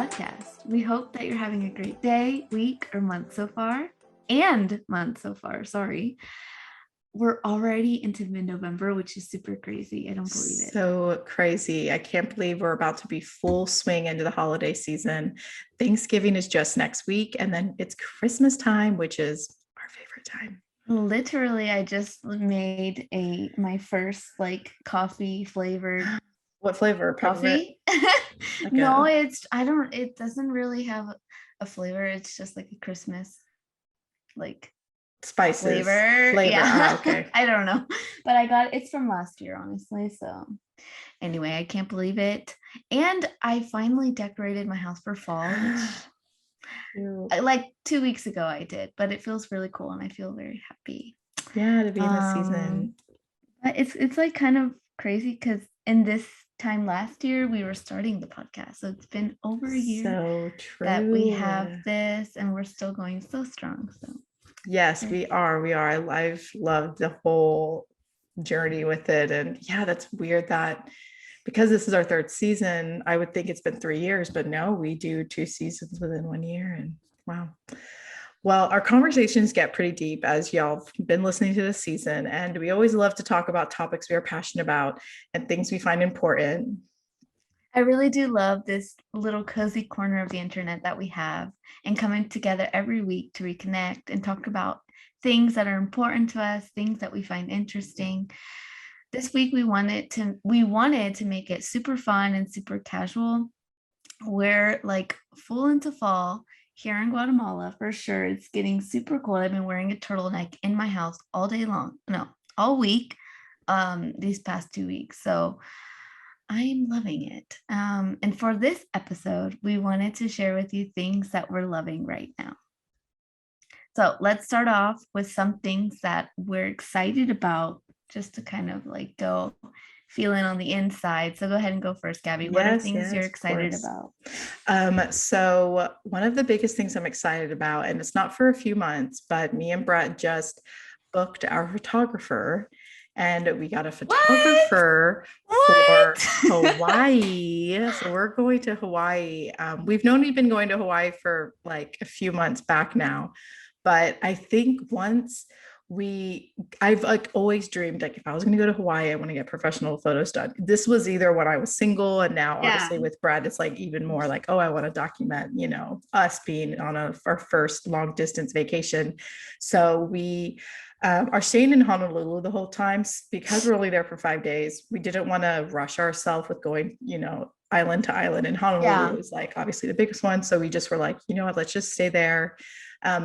podcast. We hope that you're having a great day, week, or month so far. Sorry. We're already into mid-November, which is super crazy. I don't believe it. So crazy. I can't believe we're about to be full swing into the holiday season. Thanksgiving is just next week, and then it's Christmas time, which is our favorite time. Literally, I just made my first coffee flavored What flavor? coffee. No, it doesn't really have a flavor. It's just like a Christmas spices flavor. Yeah. Okay. I don't know, but it's from last year, honestly. So anyway, I can't believe it. And I finally decorated my house for fall, which like 2 weeks ago I did, but it feels really cool and I feel very happy. Yeah, to be in the season. But it's like kind of crazy because in this time last year we were starting the podcast, so it's been over a year So true that we have this and we're still going so strong. So yes, we are. I've loved the whole journey with it. And yeah, that's weird that because this is our third season, I would think it's been 3 years, but no, we do 2 seasons within 1 year. And wow. Well, our conversations get pretty deep as y'all have been listening to this season. And we always love to talk about topics we are passionate about and things we find important. I really do love this little cozy corner of the internet that we have and coming together every week to reconnect and talk about things that are important to us, things that we find interesting. This week we wanted to make it super fun and super casual. We're full into fall here in Guatemala for sure. It's getting super cold. I've been wearing a turtleneck in my house all day long. No, all week, these past 2 weeks. So I'm loving it. And for this episode, we wanted to share with you things that we're loving right now. So let's start off with some things that we're excited about, just to kind of go feeling on the inside. So go ahead and go first, Gabby. What are things you're excited about? So one of the biggest things I'm excited about, and it's not for a few months, but me and Brett just booked our photographer. And we got a photographer for Hawaii. So we're going to Hawaii. We've been going to Hawaii for a few months back now. But I think I've always dreamed, if I was going to go to Hawaii, I want to get professional photos done. This was either when I was single, and now obviously with Brad, it's even more I want to document, us being on our first long distance vacation. So we are staying in Honolulu the whole time because we're only there for 5 days. We didn't want to rush ourselves with going, island to island, and Honolulu is obviously the biggest one. So we just were what, let's just stay there.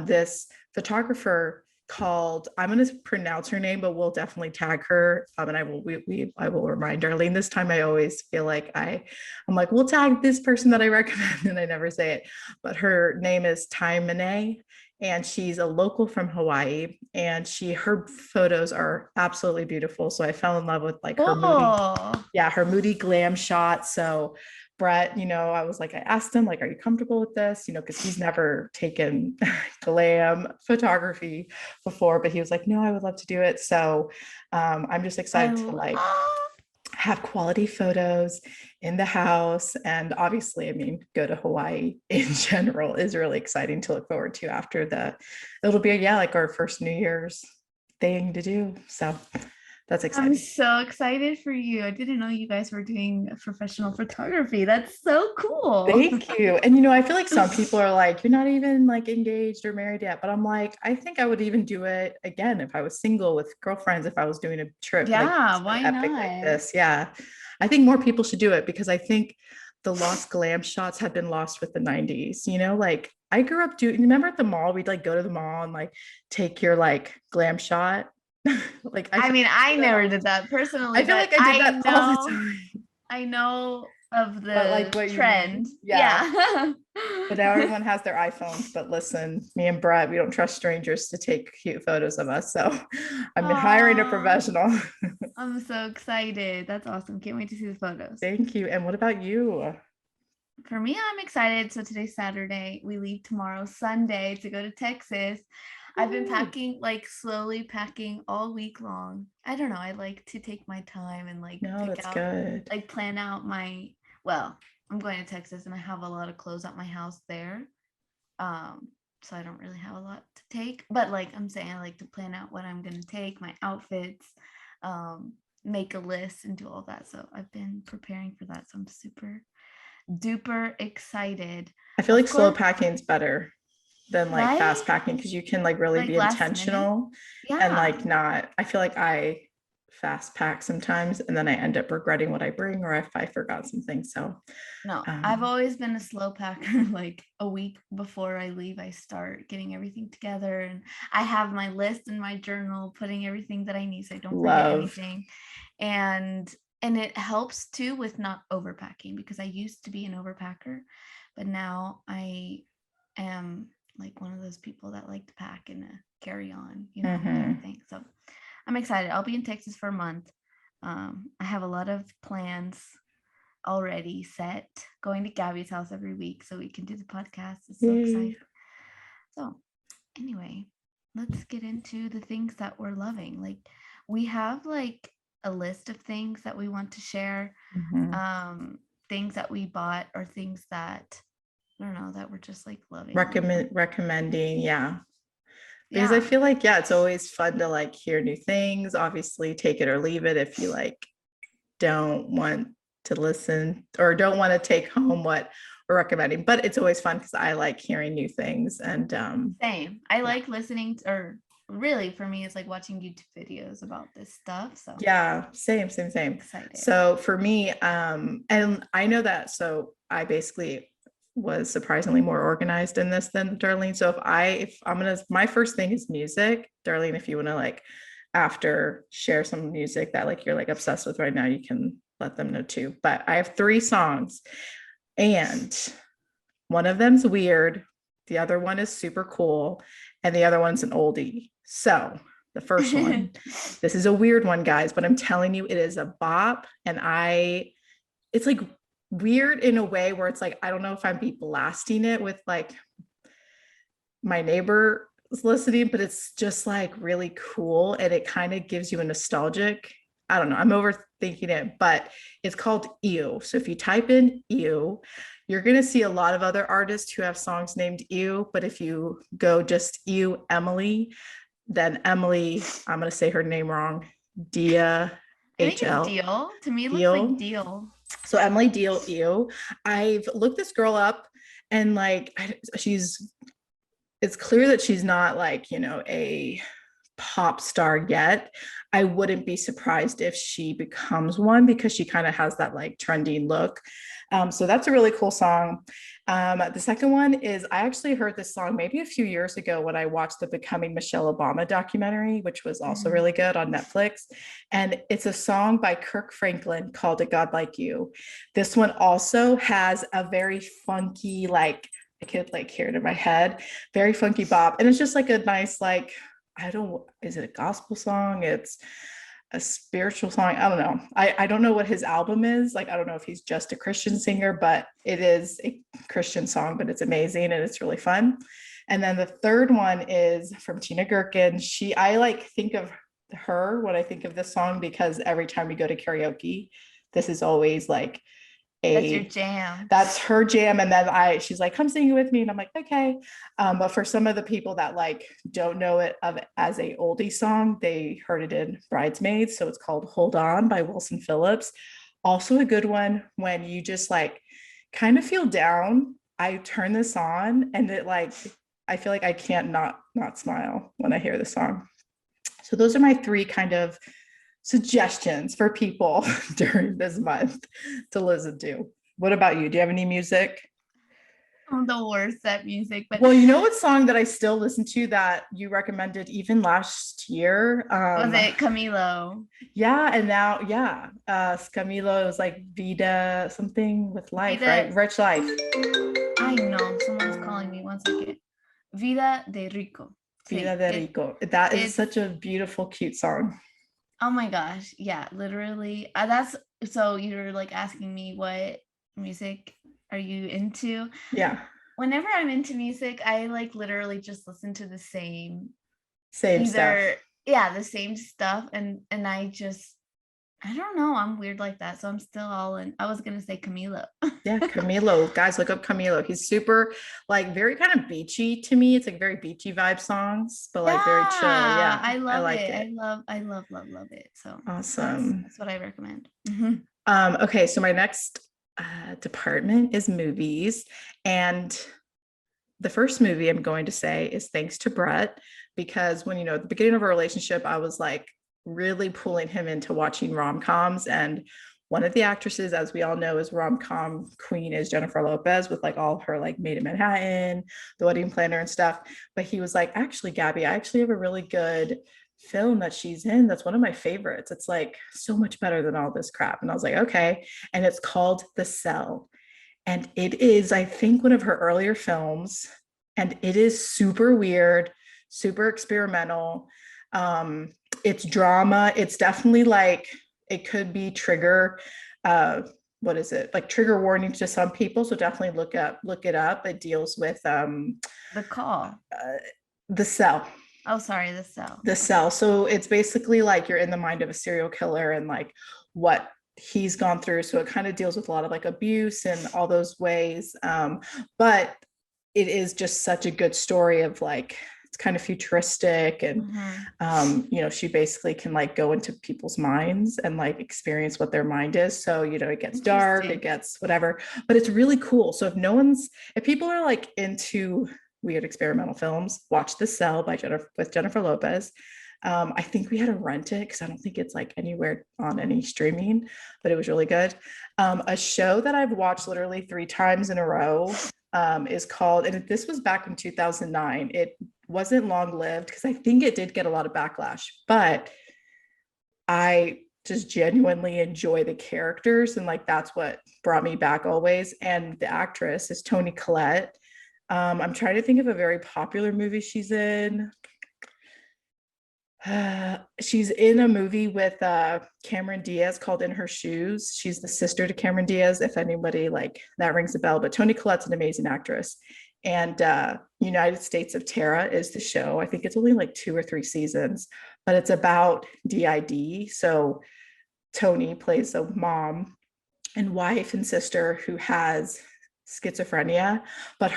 This photographer called, I'm going to pronounce her name, but we'll definitely tag her. And I will remind Darlene. This time I always feel we'll tag this person that I recommend, and I never say it. But her name is Taimane, and she's a local from Hawaii, and her photos are absolutely beautiful. So I fell in love with her moody glam shot. So Brett, I was I asked him, are you comfortable with this? Because he's never taken glam photography before, but he was no, I would love to do it. So I'm just excited to have quality photos in the house. And obviously, go to Hawaii in general is really exciting to look forward to after it'll be, our first New Year's thing to do. So that's exciting. I'm so excited for you. I didn't know you guys were doing professional photography. That's so cool. Thank you. And I feel some people are you're not even engaged or married yet, but I'm I think I would even do it again if I was single with girlfriends, if I was doing a trip why epic not? like this. Yeah, I think more people should do it, because I think the lost glam shots have been lost with the 90s. I grew up remember at the mall, we'd go to the mall and take your glam shot. I never did that personally. I feel I did that all the time. I know of the trend. Yeah. But now everyone has their iPhones. But listen, me and Brett, we don't trust strangers to take cute photos of us. So I'm hiring a professional. I'm so excited. That's awesome. Can't wait to see the photos. Thank you. And what about you? For me, I'm excited. So today's Saturday. We leave tomorrow, Sunday, to go to Texas. I've been packing, slowly packing all week long. I don't know. I like to take my time and no, that's good. Plan out I'm going to Texas and I have a lot of clothes at my house there. So I don't really have a lot to take, but like I'm saying, I like to plan out what I'm going to take, my outfits, make a list and do all that. So I've been preparing for that. So I'm super duper excited. I feel like slow packing is better than like Right? fast packing because you can like really Like be last minute. intentional and Yeah. like not, I feel like I fast pack sometimes and then I end up regretting what I bring or if I forgot something. So No, I've always been a slow packer. Like a week before I leave, I start getting everything together and I have my list in my journal, putting everything that I need so I don't forget love. anything. And it helps too with not overpacking because I used to be an overpacker, but now I am like one of those people that like to pack and carry on, kind of thing. So I'm excited. I'll be in Texas for a month. I have a lot of plans already set, going to Gabby's house every week so we can do the podcast. It's so exciting. So anyway, let's get into the things that we're loving. Like we have like a list of things that we want to share, things that we bought or things that I don't know that we're just like loving. Recommending, yeah. Because I feel like, yeah, it's always fun to like hear new things. Obviously, take it or leave it if you like don't want to listen or don't want to take home what we're recommending. But it's always fun because I like hearing new things. And same. I like listening to, or really for me, it's like watching YouTube videos about this stuff. So yeah, same. Excited. So for me, and I know that, so I basically was surprisingly more organized in this than Darlene. So if I'm gonna, my first thing is music. Darlene, if you want to like after share some music that like you're like obsessed with right now, you can let them know too. But I have 3 songs and one of them's weird, the other one is super cool, and the other one's an oldie. So the first one, this is a weird one, guys, but I'm telling you, it is a bop. And it's like weird in a way where it's like, I don't know if I'm be blasting it with like my neighbor listening, but it's just like really cool. And it kind of gives you a nostalgic, I don't know, I'm overthinking it, but it's called Ew. So if you type in Ew, you're going to see a lot of other artists who have songs named Ew. But if you go just Ew Emily, then Emily, I'm going to say her name wrong, Dia I think HL. it's Deal. To me, it looks like Deal. So Emily Deal, Ew. I've looked this girl up and like it's clear that she's not like, a pop star yet. I wouldn't be surprised if she becomes one because she kind of has that like trendy look. So that's a really cool song. The second one is I actually heard this song maybe a few years ago when I watched the Becoming Michelle Obama documentary, which was also really good on Netflix. And it's a song by Kirk Franklin called A God Like You. This one also has a very funky, like, I could like hear it in my head, very funky bop. And it's just like a nice, like, is it a gospel song? It's a spiritual song. I don't know. I don't know what his album is. Like, I don't know if he's just a Christian singer, but it is a Christian song, but it's amazing and it's really fun. And then the third one is from Tina Gherkin. I like think of her when I think of this song because every time we go to karaoke, this is always like that's your jam. That's her jam. And then she's like, come sing it with me. And I'm like, okay. But for some of the people that like don't know it as a oldie song, they heard it in Bridesmaids. So it's called Hold On by Wilson Phillips. Also a good one when you just like kind of feel down. I turn this on and it like, I feel like I can't not smile when I hear the song. So those are my 3 kind of suggestions for people during this month to listen to. What about you? Do you have any music? I'm the worst at music, but well, you know what song that I still listen to that you recommended even last year? Was it Camilo? Yeah, and now Camilo was like Vida something with life, Vida, right? Rich Life. I know someone's calling me. 1 second. Vida de Rico. Vida de Rico. That is such a beautiful, cute song. Oh my gosh. Yeah, literally. That's so you're like asking me what music are you into? Yeah. Whenever I'm into music, I like literally just listen to the same stuff. Yeah, the same stuff. And I just I don't know. I'm weird like that. So I'm still all in. I was gonna say Camilo. Yeah, Camilo. Guys, look up Camilo. He's super, like, very kind of beachy to me. It's like very beachy vibe songs, but like very chill. Yeah, Yeah, I I love like it. it. Love it. So Awesome. that's what I recommend. Mhm. Okay, so my next department is movies. And the first movie I'm going to say is Thanks to Brett, because when, at the beginning of our relationship, I was like really pulling him into watching rom-coms. And one of the actresses, as we all know, is rom-com queen is Jennifer Lopez, with like all her like Made in Manhattan, The Wedding Planner and stuff. But he was like, actually, Gabby, I actually have a really good film that she's in that's one of my favorites. It's like so much better than all this crap. And I was like, okay. And it's called The Cell. And it is, I think, one of her earlier films. And it is super weird, super experimental. Um, it's drama. It's definitely like it could be trigger. What is it? Like trigger warnings to some people. So definitely look it up. It deals with The Call. the cell. Oh, sorry, The Cell. The Okay. cell. So it's basically like you're in the mind of a serial killer and like what he's gone through. So it kind of deals with a lot of like abuse and all those ways. But it is just such a good story of like it's kind of futuristic and Mhm. she basically can like go into people's minds and like experience what their mind is. So it gets dark, it Interesting. gets whatever, but it's really cool. So if people are like into weird experimental films, watch The Cell by Jennifer Lopez. I think we had to rent it because I don't think it's like anywhere on any streaming, but it was really good. A show that I've watched literally 3 times in a row is called, and this was back in 2009. It wasn't long lived because I think it did get a lot of backlash, but I just genuinely enjoy the characters. And like that's what brought me back always. And the actress is Toni Collette. I'm trying to think of a very popular movie she's in. She's in a movie with Cameron Diaz called In Her Shoes. She's the sister to Cameron Diaz, if anybody like that rings a bell. But Toni Collette's an amazing actress. And United States of Terra is the show. I think it's only like 2 or 3 seasons, but it's about DID. So Toni plays a mom and wife and sister who has schizophrenia, but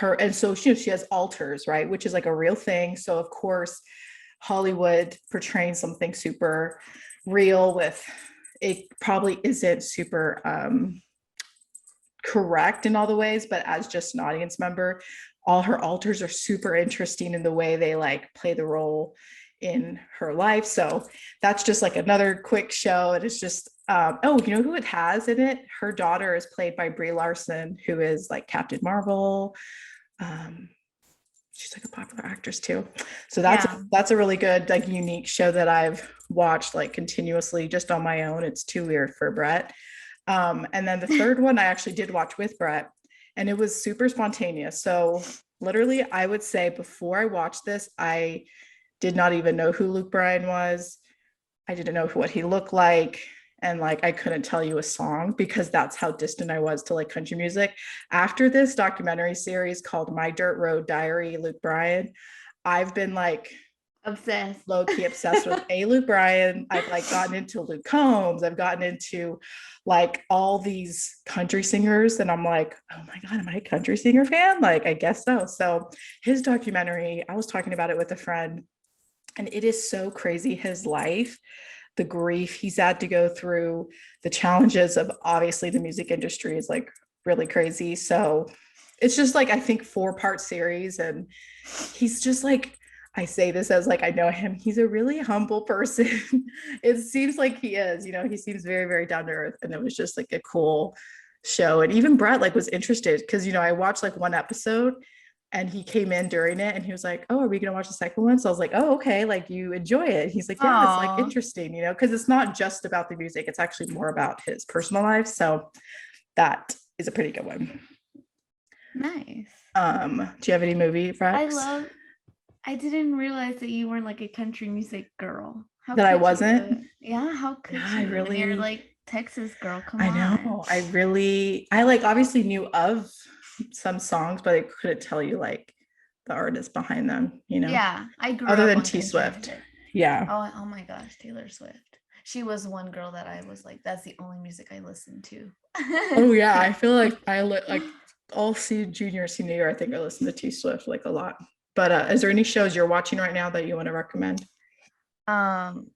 she has alters, right, which is like a real thing. So of course Hollywood portraying something super real with it probably isn't super correct in all the ways, but as just an audience member, all her alters are super interesting in the way they like play the role in her life. So that's just like another quick show. And it's just you know who it has in it? Her daughter is played by Brie Larson, who is like Captain Marvel. um she's like a popular actress too. So Yeah. that's a really good like unique show that I've watched like continuously just on my own. It's too weird for Brett. And then the third one I actually did watch with Brett, and it was super spontaneous. So literally, I would say before I watched this, I did not even know who Luke Bryan was. I didn't know what he looked like. And like, I couldn't tell you a song because that's how distant I was to like country music. After this documentary series called My Dirt Road Diary, Luke Bryan, I've been like Obsessed. low key obsessed with Luke Bryan. I've like gotten into Luke Combs. I've gotten into like all these country singers, and I'm like, oh my god, am I a country singer fan? Like, I guess so. So his documentary, I was talking about it with a friend, and it is so crazy. His life, the grief he's had to go through, the challenges of obviously the music industry is like really crazy. So it's just like I think 4-part series, and he's just like, I say this as like I know him. He's a really humble person. It seems like he is. He seems very, very down to earth, and it was just like a cool show. And even Brett like was interested because I watched like one episode, and he came in during it, and he was like, "Oh, are we gonna watch the second one?" So I was like, "Oh, okay. Like you enjoy it?" He's like, "Yeah, it's like Oh, interesting, because it's not just about the music. It's actually more about his personal life." So that is a pretty good one. nice. Do you have any movie I Rex love I didn't realize that you weren't like a country music girl. How that I could wasn't? you? Yeah, how Yeah, could you? And you're really, like Texas girl, come I on. know. I like obviously knew of some songs, but I couldn't tell you like the artist behind them, Yeah, I grew other up than on T country Swift. music. Yeah. Oh my gosh, Taylor Swift. she was one girl that I was like, that's the only music I listened to. Oh yeah, I feel like like all junior, senior year, I think I listened to T Swift like a lot. But is there any shows you're watching right now that you want to recommend? Um,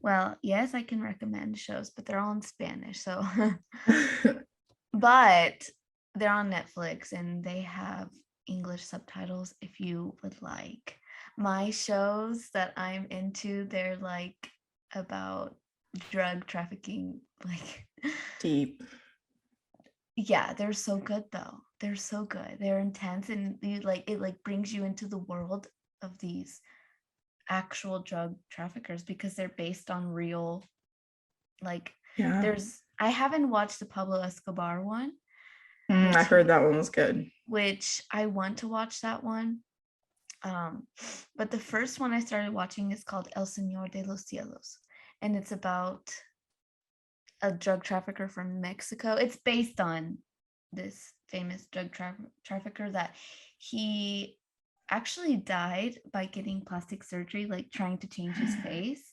well, yes, I can recommend shows, but they're all in Spanish. So, but they're on Netflix and they have English subtitles if you would like. My shows that I'm into, they're like about drug trafficking, like Deep. yeah, they're so good though. They're so good. They're intense and it like brings you into the world of these actual drug traffickers because they're based on real, like Yeah. I haven't watched the Pablo Escobar one, I heard that one was good. which I want to watch that one. But the first one I started watching is called El Señor de los Cielos, and it's about a drug trafficker from Mexico. It's based on this famous drug trafficker that he actually died by getting plastic surgery, like trying to change his face.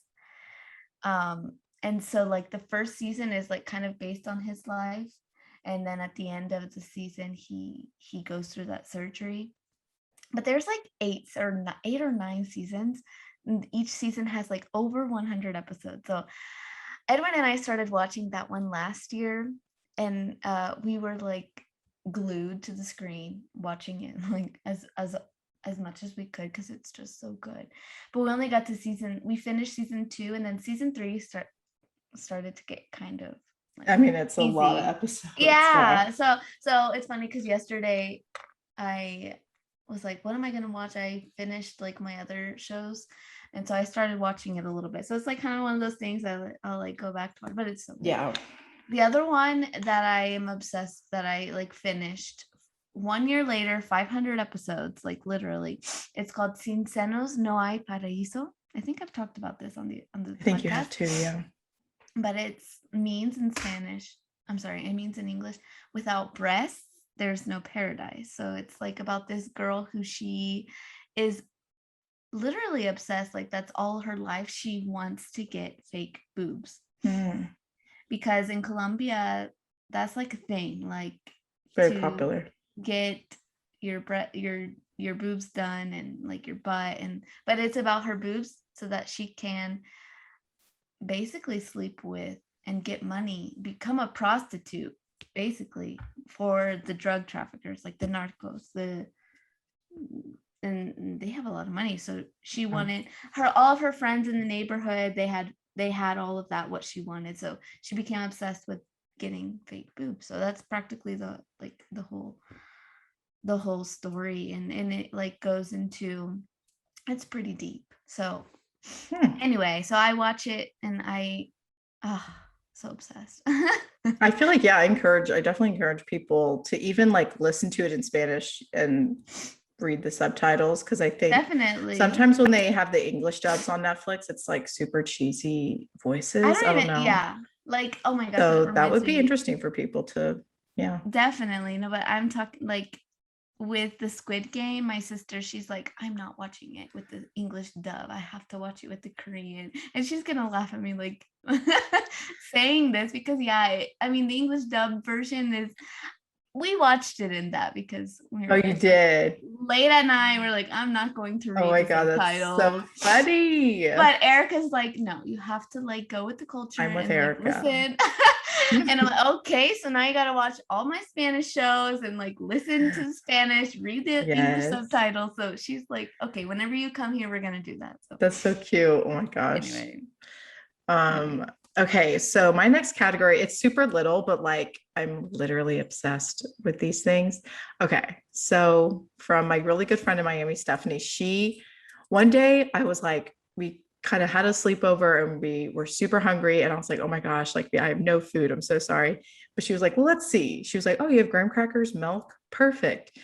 And so like the first season is like kind of based on his life, and then at the end of the season he goes through that surgery. But there's like eight or nine seasons. And each season has like over 100 episodes. So Edwin and I started watching that one last year, and we were like glued to the screen watching it like as much as we could because it's just so good. But we only got to we finished season 2, and then season 3 started to get kind of like, I mean, it's easy. A lot of episodes. Yeah. So it's funny because yesterday I was like, what am I gonna watch? I finished like my other shows, and so I started watching it a little bit. So it's like kind of one of those things that I'll like go back to watch, but it's so good. Yeah. The other one that I am obsessed, that I like finished 1 year later, 500 episodes, like literally, it's called Sin Senos No Hay Paraíso. I think I've talked about this on the I think podcast. You have to, yeah. But it means in Spanish, it means in English, without breasts there's no paradise. So it's like about this girl who she is literally obsessed, like that's all her life, she wants to get fake boobs. Because in Colombia that's like a thing, like very popular, get your boobs done and like your butt, but it's about her boobs so that she can basically sleep with and get money, become a prostitute basically for the drug traffickers, like the narcos, and they have a lot of money. So she wanted all of her friends in the neighborhood, they had all of that, what she wanted. So she became obsessed with getting fake boobs. So that's practically the whole story, and it like goes into, it's pretty deep. So anyway, so I watch it and so obsessed. I feel like, yeah, I definitely encourage people to even like listen to it in Spanish and read the subtitles, because I think definitely sometimes when they have the English dubs on Netflix, it's like super cheesy voices. I don't know. Yeah, like, oh my gosh. So that would be interesting for people to, yeah. Definitely. No, but I'm talking like with the Squid Game, my sister, she's like, I'm not watching it with the English dub. I have to watch it with the Korean. And she's gonna laugh at me like saying this because I mean the English dub version is, we watched it in that because we were you did late at night. We're like, I'm not going to read the subtitles. That's so funny. But Erica's like, no, you have to like go with the culture. I'm with Erica. Like, listen. And I'm like, okay, so now you got to watch all my Spanish shows and like listen to Spanish, read the English subtitles. So she's like, okay, whenever you come here, we're gonna do that. So that's so cute. Oh my gosh. Anyway. Okay, so my next category, it's super little, but like I'm literally obsessed with these things. Okay, so from my really good friend in Miami, Stephanie, one day I was like, we kind of had a sleepover and we were super hungry, and I was like, oh my gosh, like I have no food, I'm so sorry. But she was like, well, let's see. She was like, oh, you have graham crackers, milk, perfect.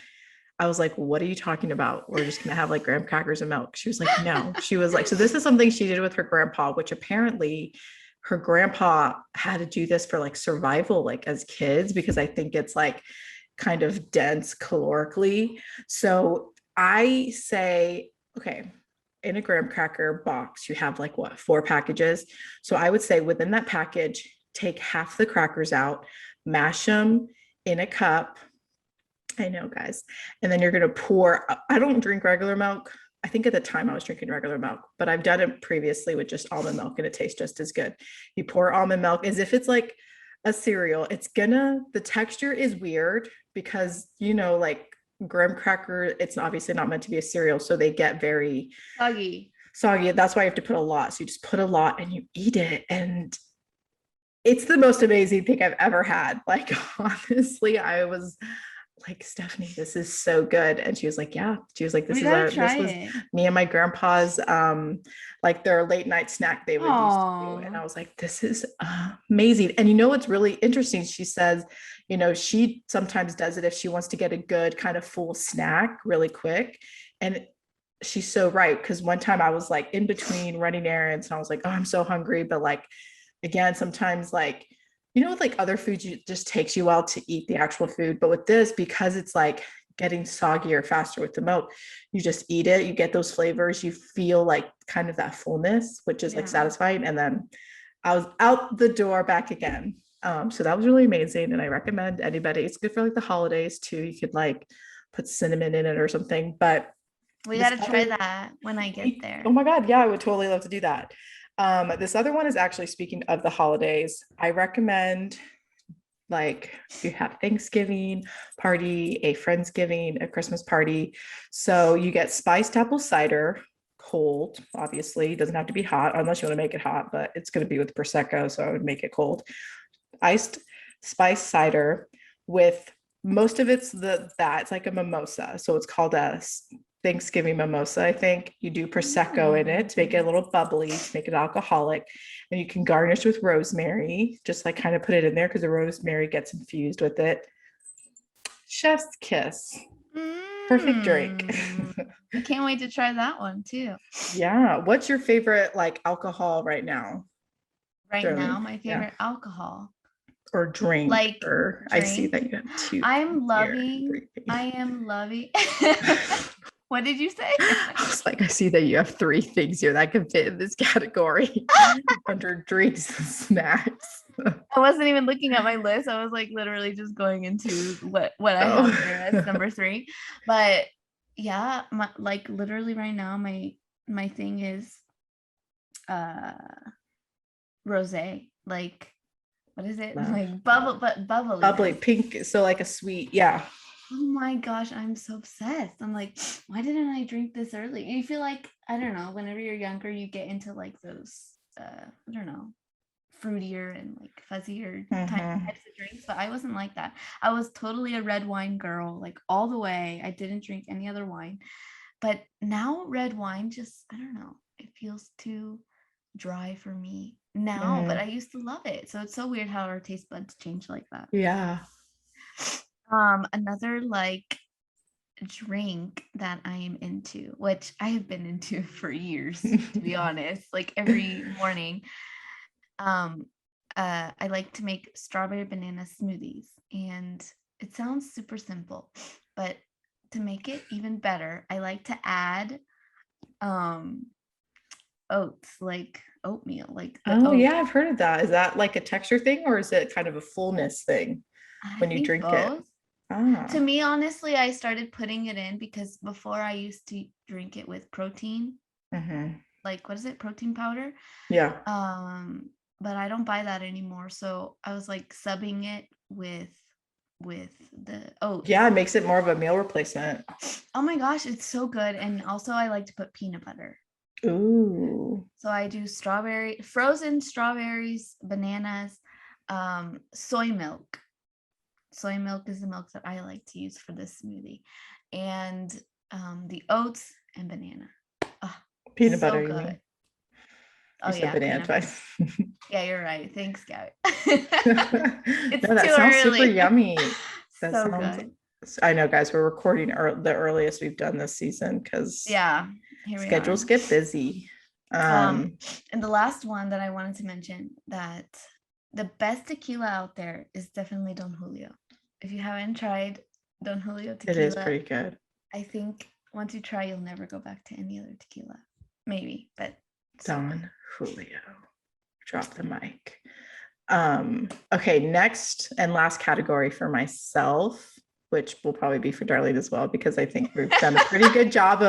I was like, what are you talking about? We're just gonna have like graham crackers and milk. She was like, no. She was like, so this is something she did with her grandpa, which apparently her grandpa had to do this for like survival, like as kids, because I think it's like kind of dense calorically. So I say, okay, in a graham cracker box, you have like what, 4 packages. So I would say within that package, take half the crackers out, mash them in a cup. I know, guys. And then you're going to pour, I don't drink regular milk. I think at the time I was drinking regular milk, but I've done it previously with just almond milk and it tastes just as good. You pour almond milk as if it's like a cereal. The texture is weird because, like graham cracker, it's obviously not meant to be a cereal. So they get very soggy. That's why you have to put a lot. So you just put a lot and you eat it. And it's the most amazing thing I've ever had. Like, honestly, I was like, Stephanie, this is so good. And she was like, yeah. She was like, this was me and my grandpa's like their late night snack they would used to do. And I was like, this is amazing. And what's really interesting? She says, she sometimes does it if she wants to get a good kind of full snack really quick. And she's so right. Because one time I was like in between running errands and I was like, oh, I'm so hungry. But like, again, sometimes like, with like other foods, it just takes you a while to eat the actual food. But with this, because it's like getting soggier faster with the milk, you just eat it, you get those flavors, you feel like kind of that fullness, which is like satisfying. And then I was out the door back again. So that was really amazing. And I recommend anybody, it's good for like the holidays too. You could like put cinnamon in it or something, but we got to try that when I get there. Oh my God. Yeah, I would totally love to do that. This other one is actually, speaking of the holidays, I recommend, like, if you have Thanksgiving party, a Friendsgiving, a Christmas party. So you get spiced apple cider, cold, obviously. It doesn't have to be hot unless you want to make it hot, but it's going to be with Prosecco, so I would make it cold. Iced spiced cider with, most of it's it's like a mimosa. So it's called a Thanksgiving mimosa. I think you do Prosecco in it to make it a little bubbly, to make it alcoholic. And you can garnish with rosemary, just like kind of put it in there because the rosemary gets infused with it. Chef's kiss. Perfect drink. I can't wait to try that one too. Yeah. What's your favorite like alcohol right now? My favorite alcohol. Or drink. Like drink. I see that you have two. I am loving. What did you say? I was like, I see that you have 3 things here that can fit in this category under drinks and snacks. I wasn't even looking at my list. I was like literally just going into what I have here as number 3. But yeah, like literally right now, my thing is rosé. Like, what is it? Like bubbly pink. So like a sweet, yeah. Oh my gosh, I'm so obsessed. I'm like, why didn't I drink this early? You feel like, I don't know, whenever you're younger, you get into like those, I don't know, fruitier and like fuzzier types of drinks, but I wasn't like that. I was totally a red wine girl, like all the way. I didn't drink any other wine. But now red wine just, I don't know, it feels too dry for me now, but I used to love it. So it's so weird how our taste buds change like that. Yeah. Another like drink that I am into, which I have been into for years, to be honest, like every morning. I like to make strawberry banana smoothies, and it sounds super simple, but to make it even better, I like to add oats, like oatmeal, like yeah, I've heard of that. Is that like a texture thing or is it kind of a fullness thing when you drink it? To me, honestly, I started putting it in because before I used to drink it with protein, like what is it, protein powder? Yeah. But I don't buy that anymore, so I was like subbing it with the oats. Yeah, it makes it more of a meal replacement. Oh my gosh, it's so good. And also I like to put peanut butter. Ooh. So I do frozen strawberries, bananas, soy milk. Soy milk is the milk that I like to use for this smoothie, and the oats and banana. Peanut butter, you mean? Oh yeah, banana twice. Yeah, you're right. Thanks, Gabby. It's that sounds early. Super yummy. That so sounds good. I know, guys, we're recording the earliest we've done this season because schedules get busy. And the last one that I wanted to mention, that the best tequila out there is definitely Don Julio. If you haven't tried Don Julio tequila, it is pretty good. I think once you try, you'll never go back to any other tequila. maybe, but Don Julio. Drop the mic. Okay, next and last category for myself, which will probably be for Darlene as well, because I think we've done a pretty good job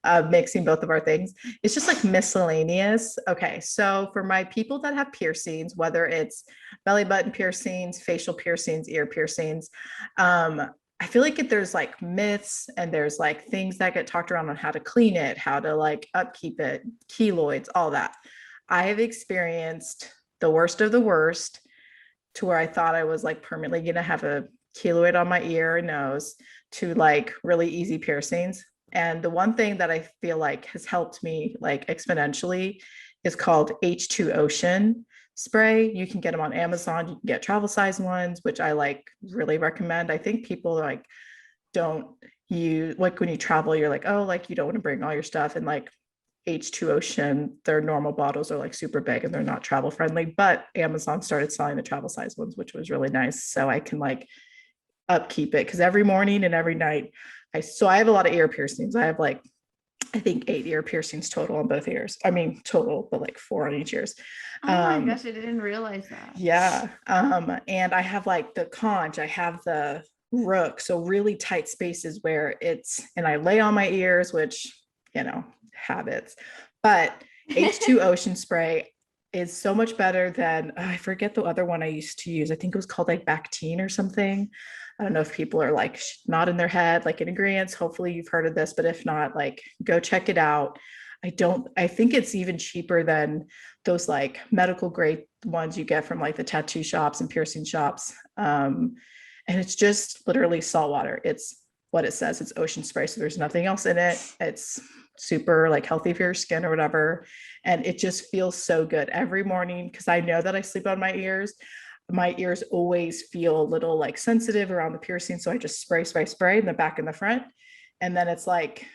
of mixing both of our things. It's just like miscellaneous. Okay, so for my people that have piercings, whether it's belly button piercings, facial piercings, ear piercings, I feel like there's like myths and there's like things that get talked around on how to clean it, how to like upkeep it, keloids, all that. I have experienced the worst of the worst to where I thought I was like permanently going to have a keloid on my ear and nose to like really easy piercings. And the one thing that I feel like has helped me like exponentially is called H2 Ocean spray. You can get them on Amazon. You can get travel size ones, which I like really recommend. I think people like don't use, like when you travel, you're like, oh, like you don't want to bring all your stuff. And like H2 Ocean, their normal bottles are like super big and they're not travel friendly, but Amazon started selling the travel size ones, which was really nice. So I can like upkeep it because every morning and every night I have a lot of ear piercings. I have like, I think 8 ear piercings total on both ears. I mean, total, but like 4 on each ears. Oh my gosh, I didn't realize that. Yeah. And I have like the conch, I have the rook. So really tight spaces where and I lay on my ears, which, habits, but H2 Ocean spray is so much better than, I forget the other one I used to use. I think it was called like Bactine or something. I don't know if people are like not in their head, like in agreement. Hopefully you've heard of this, but if not, like go check it out. I think it's even cheaper than those like medical grade ones you get from like the tattoo shops and piercing shops. And it's just literally salt water. It's what it says. It's ocean spray. So there's nothing else in it. It's super like healthy for your skin or whatever. And it just feels so good every morning because I know that I sleep on my ears. My ears always feel a little like sensitive around the piercing. So I just spray in the back and the front. And then it's like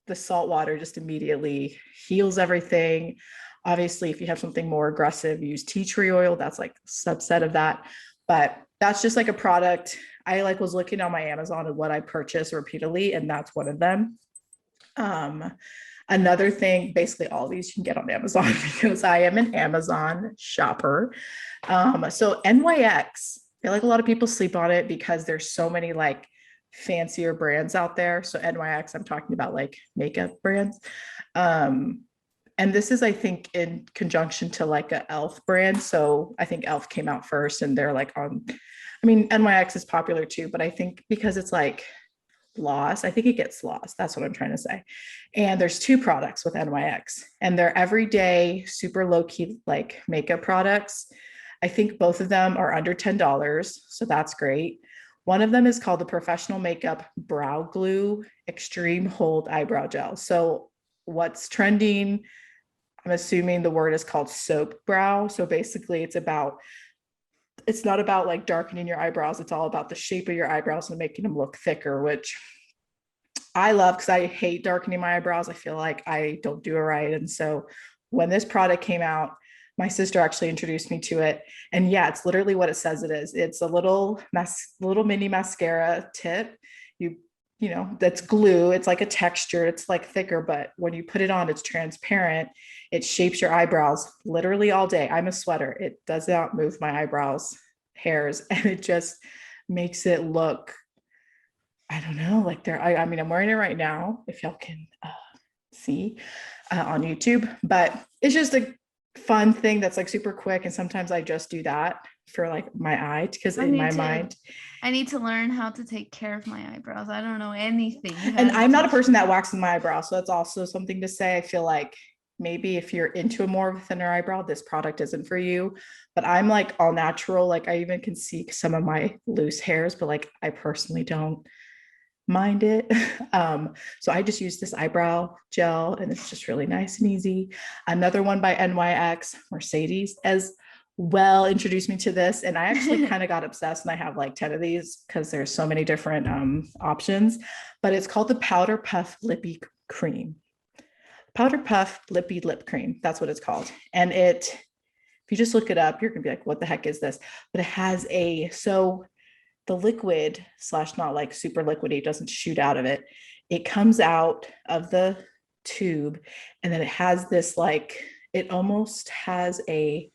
the salt water just immediately heals everything. Obviously, if you have something more aggressive, use tea tree oil. That's like a subset of that. But that's just like a product. I like was looking on my Amazon and what I purchase repeatedly, and that's one of them. Another thing, basically all these you can get on Amazon because I am an Amazon shopper. So NYX, I feel like a lot of people sleep on it because there's so many like fancier brands out there. So NYX, I'm talking about like makeup brands. And this is, I think, in conjunction to like a e.l.f. brand. So I think e.l.f. came out first and they're like NYX is popular too, but I think because it's like lost, I think it gets lost. That's what I'm trying to say. And there's 2 products with NYX and they're everyday, super low key, like makeup products. I think both of them are under $10. So that's great. One of them is called the Professional Makeup Brow Glue Extreme Hold Eyebrow Gel. So what's trending, I'm assuming the word is called soap brow. So basically it's not about like darkening your eyebrows. It's all about the shape of your eyebrows and making them look thicker, which I love because I hate darkening my eyebrows. I feel like I don't do it right. And so when this product came out, my sister actually introduced me to it. And yeah, it's literally what it says it is. It's a little mini mascara tip. That's glue. It's like a texture. It's like thicker, but when you put it on, it's transparent. It shapes your eyebrows literally all day. I'm a sweater. It does not move my eyebrows hairs and it just makes it look, I don't know, like I'm wearing it right now if y'all can see on YouTube, but it's just a fun thing that's like super quick. And sometimes I just do that for like my eye because in my mind I need to learn how to take care of my eyebrows. I don't know anything. And I'm not a person that waxes my eyebrows, so that's also something to say. I feel like maybe if you're into a more of a thinner eyebrow, this product isn't for you, but I'm like all natural. Like I even can see some of my loose hairs, but like I personally don't mind it. So I just use this eyebrow gel and it's just really nice and easy. Another one by NYX, Mercedes as well introduced me to this, and I actually kind of got obsessed, and I have like 10 of these because there's so many different options, but it's called the Powder Puff Lippy Cream. Powder Puff Lippy Lip Cream, that's what it's called. And if you just look it up, you're gonna be like, what the heck is this? But it has so the liquid / not like super liquidy, it doesn't shoot out of it. It comes out of the tube, and then it has this like, it almost has a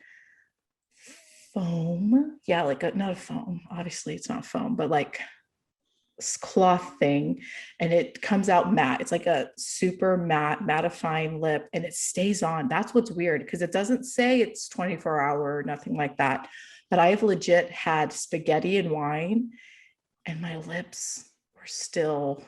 foam, not a foam, obviously it's not foam, but like cloth thing, and it comes out matte. It's like a super matte mattifying lip, and it stays on. That's what's weird, because it doesn't say it's 24-hour, nothing like that. But I have legit had spaghetti and wine, and my lips were still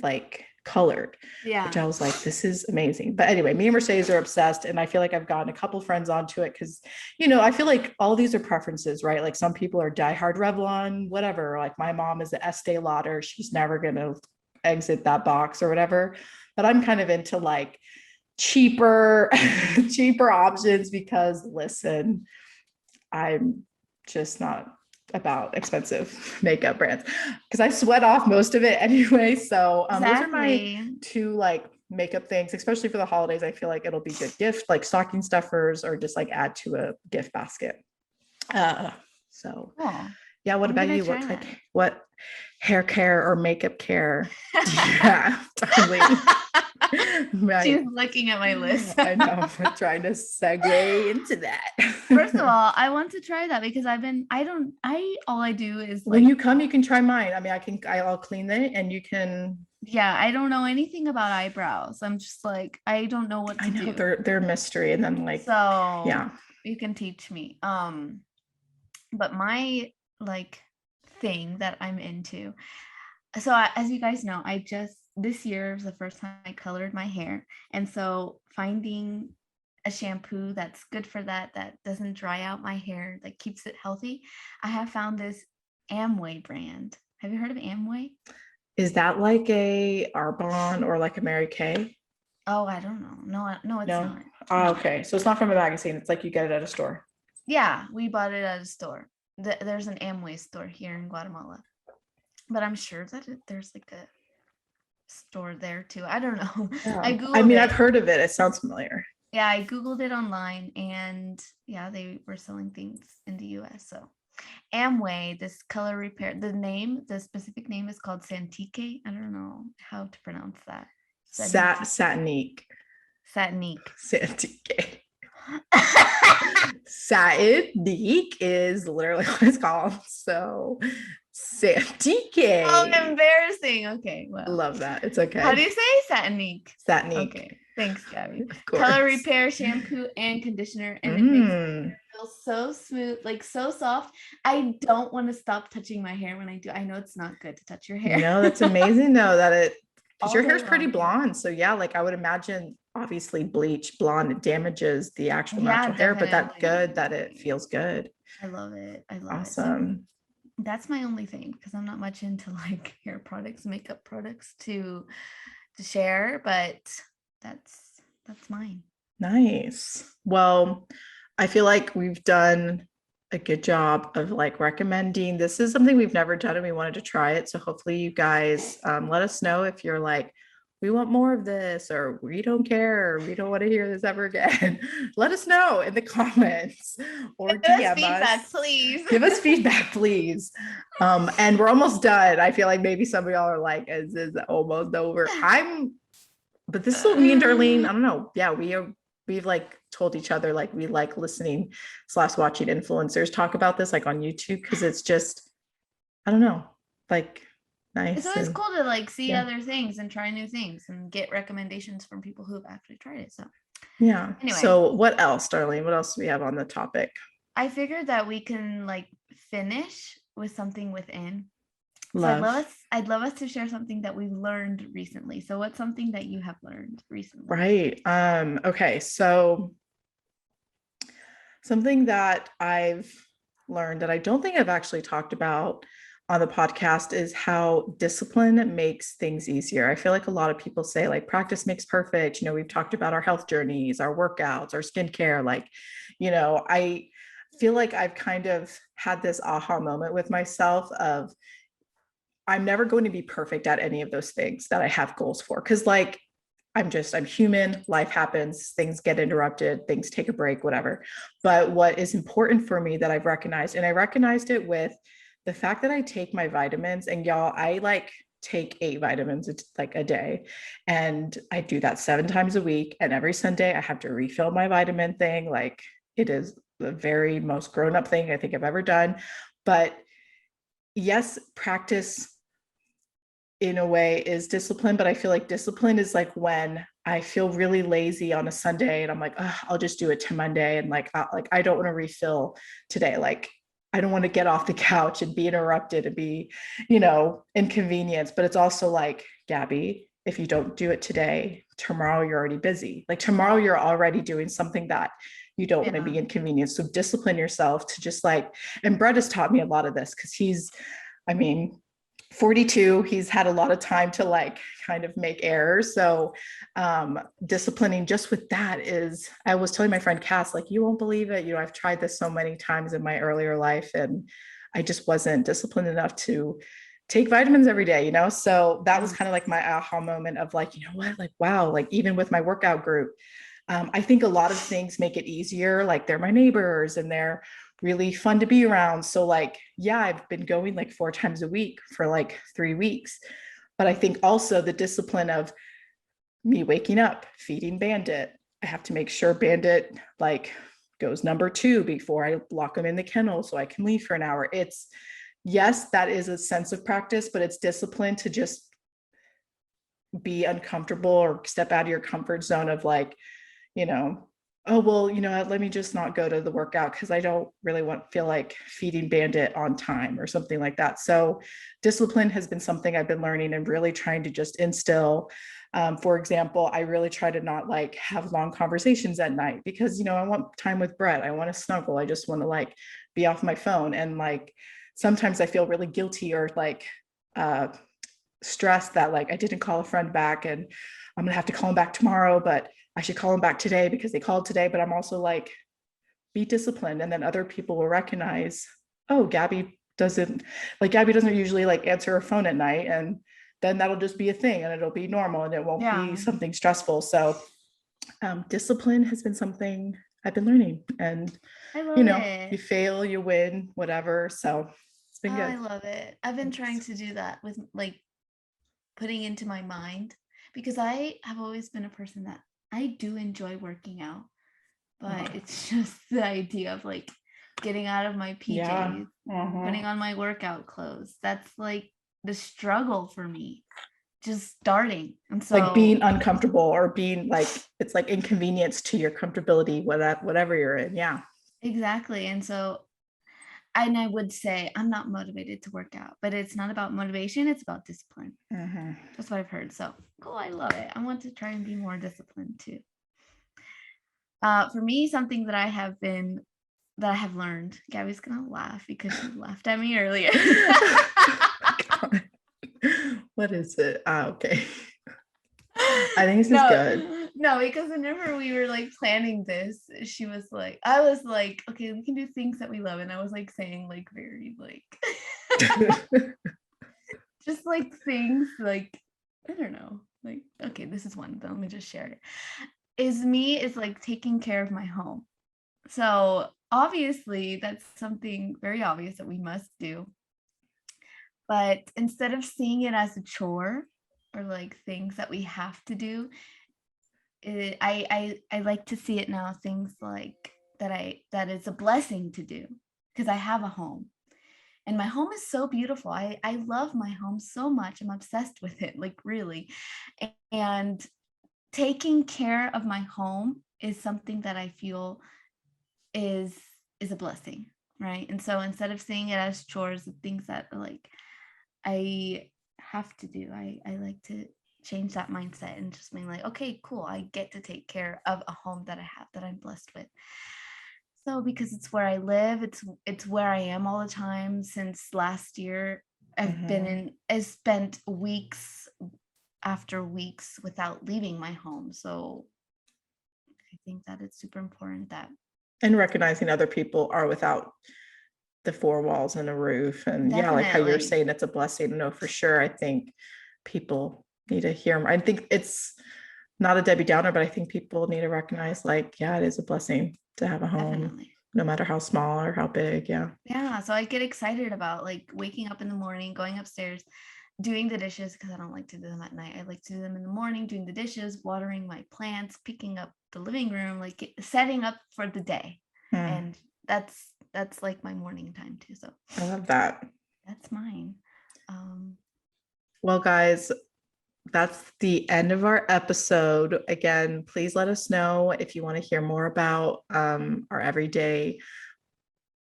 like colored, which I was like, this is amazing. But anyway, me and Mercedes are obsessed, and I feel like I've gotten a couple friends onto it because, I feel like all these are preferences, right? Like some people are diehard Revlon, whatever. Like my mom is the Estee Lauder. She's never going to exit that box or whatever. But I'm kind of into like cheaper options because, listen, I'm just not about expensive makeup brands because I sweat off most of it anyway. So those are my two like makeup things, especially for the holidays. I feel like it'll be good gift, like stocking stuffers, or just like add to a gift basket. So cool. Yeah. What about you? What hair care or makeup care do you have, darling? She's looking at my list. I know. I'm trying to segue into that. First of all, I want to try that because all I do is when you come, you can try mine. I mean, I'll clean it and you can. Yeah, I don't know anything about eyebrows. I'm just like, I don't know what to do. They're a mystery, and then like, so yeah, you can teach me. But my like thing that I'm into. So as you guys know, this year was the first time I colored my hair. And so finding a shampoo that's good for that doesn't dry out my hair, that keeps it healthy. I have found this Amway brand. Have you heard of Amway? Is that like a Arbonne or like a Mary Kay? Oh, I don't know. No, it's not. Oh, okay. So it's not from a magazine. It's like you get it at a store. Yeah, we bought it at a store. There's an Amway store here in Guatemala. But I'm sure that there's like a store there too. I don't know. Yeah. I've heard of it. It sounds familiar. Yeah, I Googled it online, and yeah, they were selling things in the US. So Amway, this color repair, the specific name is called Santique. I don't know how to pronounce that. Satinique. Santique. Satinique is literally what it's called. So Santique. Oh, embarrassing. Okay, well, love that. It's okay. How do you say Satinique? Okay. Thanks, Gabby. Color repair shampoo and conditioner, and it makes it feel so smooth, like so soft. I don't want to stop touching my hair when I do. I know it's not good to touch your hair. No, that's amazing though, because your hair's pretty blonde. So yeah, like I would imagine, obviously bleach blonde, it damages the actual natural hair, but that's good that it feels good. I love it. Awesome. That's my only thing, because I'm not much into like hair products, makeup products to share, but that's mine. Nice. Well, I feel like we've done a good job of like recommending. This is something we've never done and we wanted to try it. So hopefully you guys let us know if you're like, we want more of this, or we don't care, or we don't want to hear this ever again. Let us know in the comments or DM us. Please. Give us feedback, please. And we're almost done. I feel like maybe some of y'all are like, is this almost over? But this is what me and Darlene, I don't know. Yeah, we've like told each other like we like listening / watching influencers talk about this like on YouTube, because it's just, I don't know, like nice. It's always cool to like see other things and try new things and get recommendations from people who have actually tried it. So yeah. Anyway, so what else, Darlene? What else do we have on the topic? I figured that we can like finish with something within. So I'd love us to share something that we've learned recently. So what's something that you have learned recently? Right. Okay. So something that I've learned that I don't think I've actually talked about on the podcast is how discipline makes things easier. I feel like a lot of people say like practice makes perfect. We've talked about our health journeys, our workouts, our skincare. Like, I feel like I've kind of had this aha moment with myself of, I'm never going to be perfect at any of those things that I have goals for. Cause like, I'm human, life happens, things get interrupted, things take a break, whatever. But what is important for me that I've recognized, and I recognized it with the fact that I take my vitamins, and y'all, I like take 8 vitamins like a day. And I do that 7 times a week. And every Sunday I have to refill my vitamin thing. Like it is the very most grown up thing I think I've ever done. But yes, practice in a way is discipline, but I feel like discipline is like when I feel really lazy on a Sunday and I'm like, oh, I'll just do it to Monday. And like I don't want to refill today. Like I don't want to get off the couch and be interrupted and be, inconvenienced. But it's also like, Gabby, if you don't do it today, tomorrow you're already busy. Like tomorrow you're already doing something that you don't want to be inconvenienced. So discipline yourself to just like, and Brett has taught me a lot of this because he's, 42, he's had a lot of time to like kind of make errors. So disciplining just with that is, I was telling my friend Cass, like, you won't believe it. I've tried this so many times in my earlier life and I just wasn't disciplined enough to take vitamins every day, So that was kind of like my aha moment of like, you know what, like, wow, like even with my workout group, I think a lot of things make it easier. Like they're my neighbors and they're really fun to be around. So like, yeah, I've been going like 4 times a week for like 3 weeks. But I think also the discipline of me waking up, feeding Bandit. I have to make sure Bandit like goes number 2 before I lock him in the kennel so I can leave for an hour. It's, yes, that is a sense of practice, but it's discipline to just be uncomfortable or step out of your comfort zone of like, oh, well, let me just not go to the workout because I don't really feel like feeding Bandit on time or something like that. So discipline has been something I've been learning and really trying to just instill. For example, I really try to not like have long conversations at night because, I want time with Brett. I want to snuggle. I just want to like be off my phone. And like, sometimes I feel really guilty or like stressed that like I didn't call a friend back and I'm going to have to call him back tomorrow, but I should call them back today because they called today. But I'm also like, be disciplined. And then other people will recognize, oh, Gabby doesn't usually like answer her phone at night. And then that'll just be a thing and it'll be normal and it won't be something stressful. So discipline has been something I've been learning. And, I love it. You fail, you win, whatever. So it's been good. I love it. I've been trying to do that with like putting into my mind because I have always been a person that I do enjoy working out, but it's just the idea of like getting out of my PJs, putting on my workout clothes. That's like the struggle for me, just starting. And so like being uncomfortable or being like, it's like inconvenience to your comfortability, whatever you're in. Yeah, exactly. And so, and I would say I'm not motivated to work out, but it's not about motivation. It's about discipline. That's what I've heard. So cool. I love it. I want to try and be more disciplined too. For me, something that I have learned, Gabby's going to laugh because she laughed at me earlier. What is it? Okay. I think this is good. No, because whenever we were like planning this, I was like, okay, we can do things that we love. And I was like saying like very like, just like things like, I don't know, like, okay, this is one, but let me just share it. Is like taking care of my home. So obviously that's something very obvious that we must do. But instead of seeing it as a chore or like things that we have to do, I like to see it now, things like that it's a blessing to do because I have a home. And my home is so beautiful. I love my home so much. I'm obsessed with it, like really. And taking care of my home is something that I feel is a blessing, right? And so instead of seeing it as chores and things that like I have to do, I like to change that mindset and just being like, okay, cool, I get to take care of a home that I have, that I'm blessed with. So because it's where I live, it's where I am all the time. Since last year, I've spent weeks after weeks without leaving my home. So I think that it's super important that, and recognizing other people are without the 4 walls and a roof. And yeah, like how you're saying, it's a blessing. No, for sure. I think people need to hear. I think it's not a Debbie Downer, but I think people need to recognize like, yeah, it is a blessing to have a home, no matter how small or how big. Yeah. So I get excited about like waking up in the morning, going upstairs, doing the dishes, because I don't like to do them at night. I like to do them in the morning, doing the dishes, watering my plants, picking up the living room, like setting up for the day. And that's like my morning time too. So I love that. That's mine. Well, guys, that's the end of our episode. Again, please let us know if you want to hear more about our everyday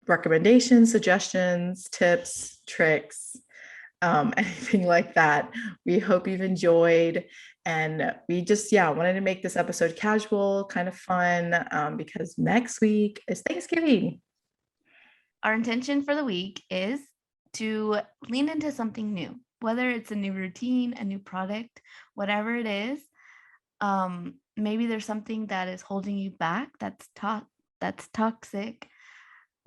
recommendations, suggestions, tips, tricks, anything like that. We hope you've enjoyed. And we just, wanted to make this episode casual, kind of fun, because next week is Thanksgiving. Our intention for the week is to lean into something new, whether it's a new routine, a new product, whatever it is. Maybe there's something that is holding you back, that's toxic.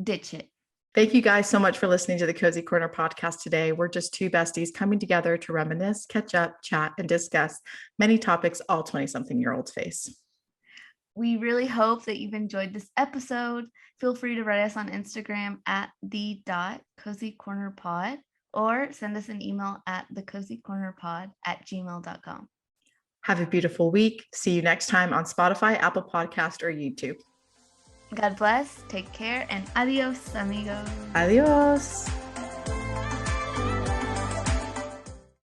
Ditch it. Thank you guys so much for listening to the Cozy Corner podcast today. We're just two besties coming together to reminisce, catch up, chat, and discuss many topics all 20-something-year-olds face. We really hope that you've enjoyed this episode. Feel free to write us on Instagram at the.cozycornerpod or send us an email at thecozycornerpod@gmail.com. Have a beautiful week. See you next time on Spotify, Apple Podcast, or YouTube. God bless, take care, and adios, amigos. Adios.